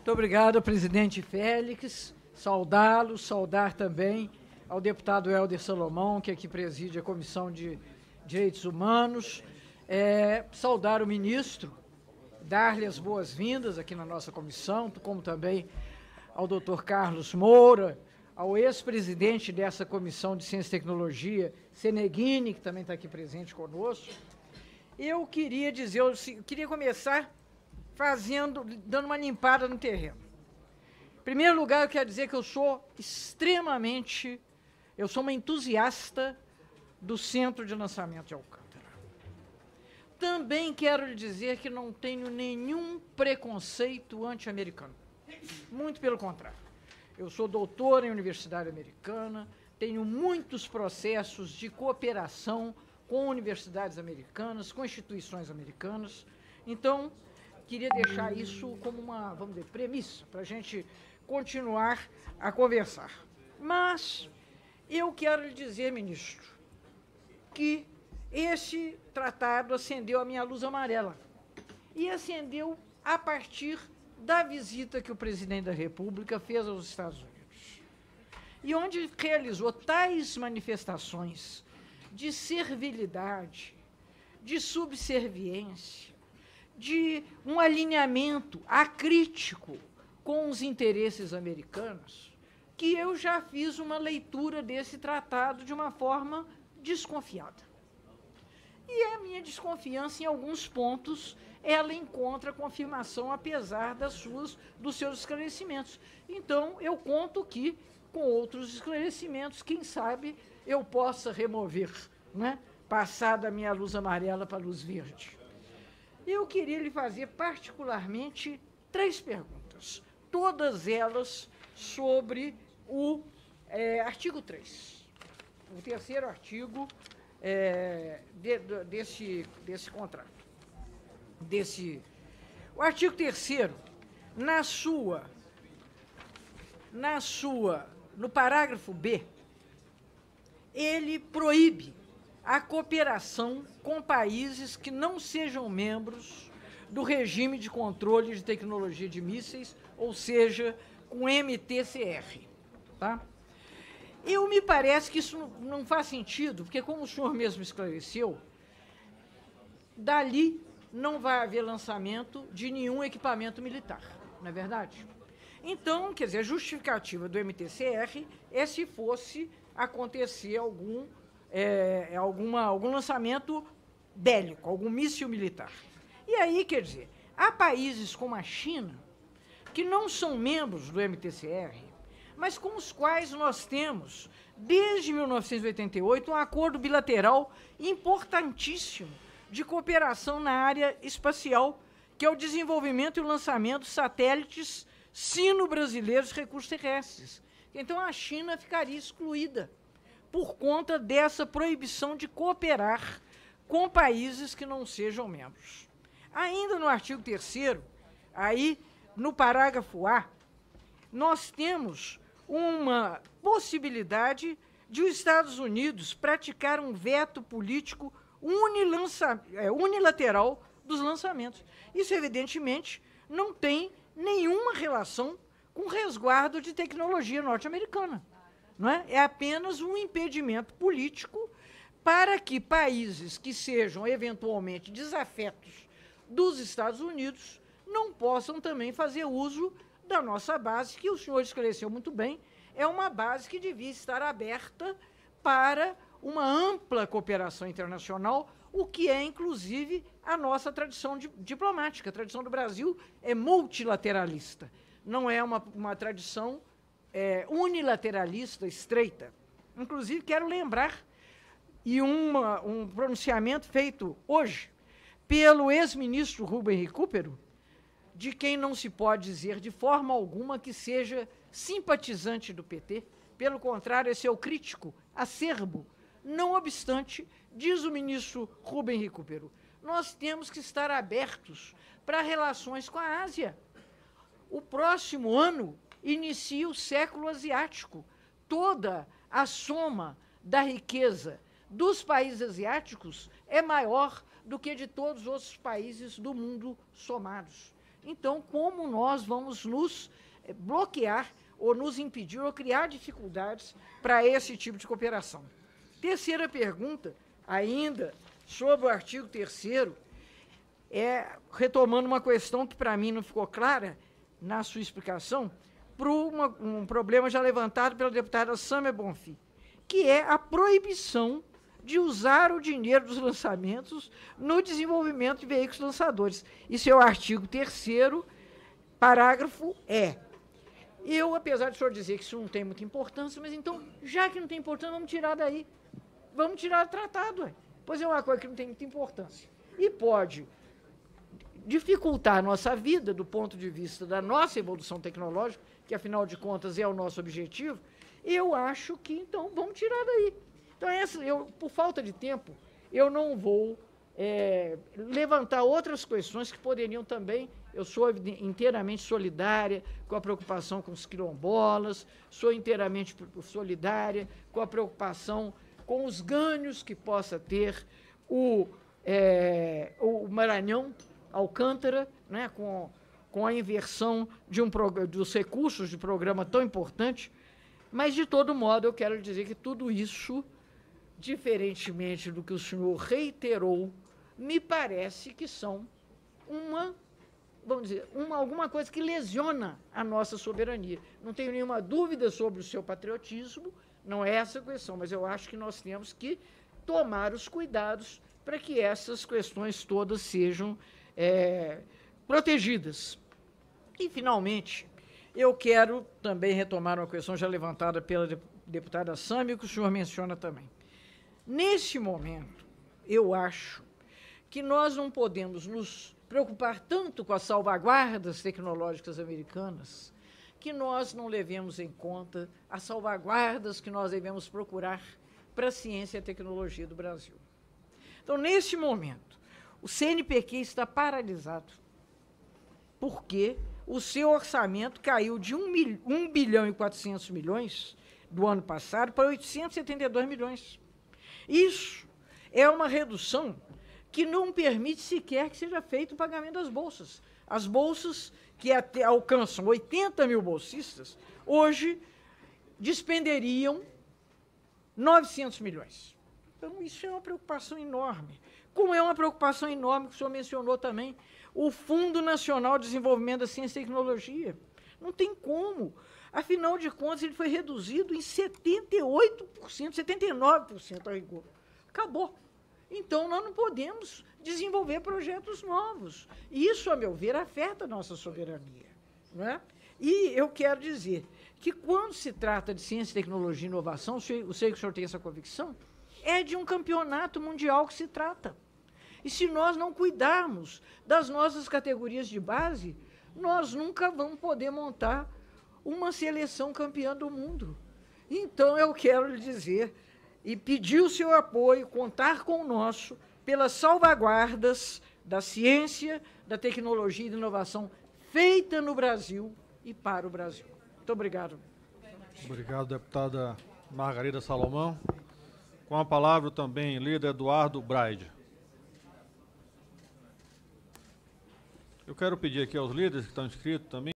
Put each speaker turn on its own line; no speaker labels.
Muito obrigado, presidente Félix. Saudá-lo, saudar também ao deputado Helder Salomão, que aqui preside a Comissão de Direitos Humanos. Saudar o ministro, dar-lhe as boas-vindas aqui na nossa comissão, como também ao doutor Carlos Moura, ao ex-presidente dessa Comissão de Ciência e Tecnologia, Seneghini, que também está aqui presente conosco. Eu queria começar dando uma limpada no terreno. Em primeiro lugar, eu quero dizer que eu sou uma entusiasta do Centro de Lançamento de Alcântara. Também quero lhe dizer que não tenho nenhum preconceito anti-americano. Muito pelo contrário. Eu sou doutor em Universidade Americana, tenho muitos processos de cooperação com universidades americanas, com instituições americanas. Então, queria deixar isso como uma, vamos dizer, premissa para a gente continuar a conversar. Mas eu quero lhe dizer, ministro, que esse tratado acendeu a minha luz amarela. E acendeu a partir da visita que o presidente da República fez aos Estados Unidos. E onde realizou tais manifestações de servilidade, de subserviência, de um alinhamento acrítico com os interesses americanos, que eu já fiz uma leitura desse tratado de uma forma desconfiada. E a minha desconfiança, em alguns pontos, ela encontra confirmação, apesar dos seus esclarecimentos. Então, eu conto que, com outros esclarecimentos, quem sabe eu possa remover, né, passar da minha luz amarela para a luz verde. Eu queria lhe fazer, particularmente, 3 perguntas, todas elas sobre o artigo 3, o terceiro artigo desse contrato. O artigo 3º, no parágrafo B, ele proíbe a cooperação com países que não sejam membros do regime de controle de tecnologia de mísseis, ou seja, com MTCR. Tá? Me parece que isso não faz sentido, porque, como o senhor mesmo esclareceu, dali não vai haver lançamento de nenhum equipamento militar, não é verdade? Então, quer dizer, a justificativa do MTCR é se fosse acontecer algum lançamento bélico, algum míssil militar. E aí, quer dizer, há países como a China, que não são membros do MTCR, mas com os quais nós temos, desde 1988, um acordo bilateral importantíssimo de cooperação na área espacial, que é o desenvolvimento e o lançamento de satélites sino-brasileiros de recursos terrestres. Então, a China ficaria excluída por conta dessa proibição de cooperar com países que não sejam membros. Ainda no artigo 3º, aí, no parágrafo A, nós temos uma possibilidade de os Estados Unidos praticar um veto político unilateral dos lançamentos. Isso, evidentemente, não tem nenhuma relação com resguardo de tecnologia norte-americana. Não é? É apenas um impedimento político para que países que sejam eventualmente desafetos dos Estados Unidos não possam também fazer uso da nossa base, que o senhor esclareceu muito bem, é uma base que devia estar aberta para uma ampla cooperação internacional, o que é, inclusive, a nossa tradição diplomática. A tradição do Brasil é multilateralista, não é uma tradição unilateralista, estreita. Inclusive, quero lembrar, um pronunciamento feito hoje pelo ex-ministro Rubem Recupero, de quem não se pode dizer de forma alguma que seja simpatizante do PT, pelo contrário, é seu crítico acerbo. Não obstante, diz o ministro Rubem Recupero, nós temos que estar abertos para relações com a Ásia. O próximo ano inicia o século asiático. Toda a soma da riqueza dos países asiáticos é maior do que de todos os outros países do mundo somados. Então, como nós vamos nos bloquear ou nos impedir ou criar dificuldades para esse tipo de cooperação? Terceira pergunta, ainda sobre o artigo 3º, retomando uma questão que para mim não ficou clara na sua explicação, para um problema já levantado pela deputada Sâmia Bonfim, que é a proibição de usar o dinheiro dos lançamentos no desenvolvimento de veículos lançadores. Isso é o artigo 3º, parágrafo E. Eu, apesar de o senhor dizer que isso não tem muita importância, mas então, já que não tem importância, vamos tirar daí. Vamos tirar do tratado, ué. Pois é uma coisa que não tem muita importância. E pode dificultar a nossa vida do ponto de vista da nossa evolução tecnológica, que, afinal de contas, é o nosso objetivo. Eu acho que, então, vamos tirar daí. Então, por falta de tempo, eu não vou levantar outras questões que poderiam também. Eu sou inteiramente solidária com a preocupação com os quilombolas, sou inteiramente solidária com a preocupação com os ganhos que possa ter o Maranhão, Alcântara, né, com a inversão dos recursos de programa tão importante. Mas, de todo modo, eu quero dizer que tudo isso, diferentemente do que o senhor reiterou, me parece que são alguma coisa que lesiona a nossa soberania. Não tenho nenhuma dúvida sobre o seu patriotismo, não é essa a questão, mas eu acho que nós temos que tomar os cuidados para que essas questões todas sejam protegidas. E, finalmente, eu quero também retomar uma questão já levantada pela deputada Sâmia, que o senhor menciona também. Nesse momento, eu acho que nós não podemos nos preocupar tanto com as salvaguardas tecnológicas americanas, que nós não levemos em conta as salvaguardas que nós devemos procurar para a ciência e a tecnologia do Brasil. Então, neste momento, o CNPq está paralisado, porque o seu orçamento caiu de 1 bilhão e 400 milhões do ano passado para 872 milhões. Isso é uma redução que não permite sequer que seja feito o pagamento das bolsas. As bolsas que alcançam 80 mil bolsistas, hoje despenderiam 900 milhões. Então, isso é uma preocupação enorme. Como é uma preocupação enorme, que o senhor mencionou também, o Fundo Nacional de Desenvolvimento da Ciência e Tecnologia. Não tem como. Afinal de contas, ele foi reduzido em 78%, 79% a rigor. Acabou. Então, nós não podemos desenvolver projetos novos. Isso, a meu ver, afeta a nossa soberania. Não é? E eu quero dizer que, quando se trata de ciência, tecnologia e inovação, eu sei que o senhor tem essa convicção, é de um campeonato mundial que se trata. E se nós não cuidarmos das nossas categorias de base, nós nunca vamos poder montar uma seleção campeã do mundo. Então, eu quero lhe dizer e pedir o seu apoio, contar com o nosso, pelas salvaguardas da ciência, da tecnologia e da inovação feita no Brasil e para o Brasil. Muito obrigado.
Obrigado, deputada Margarida Salomão. Com a palavra também, líder Eduardo Braide. Eu quero pedir aqui aos líderes que estão inscritos também,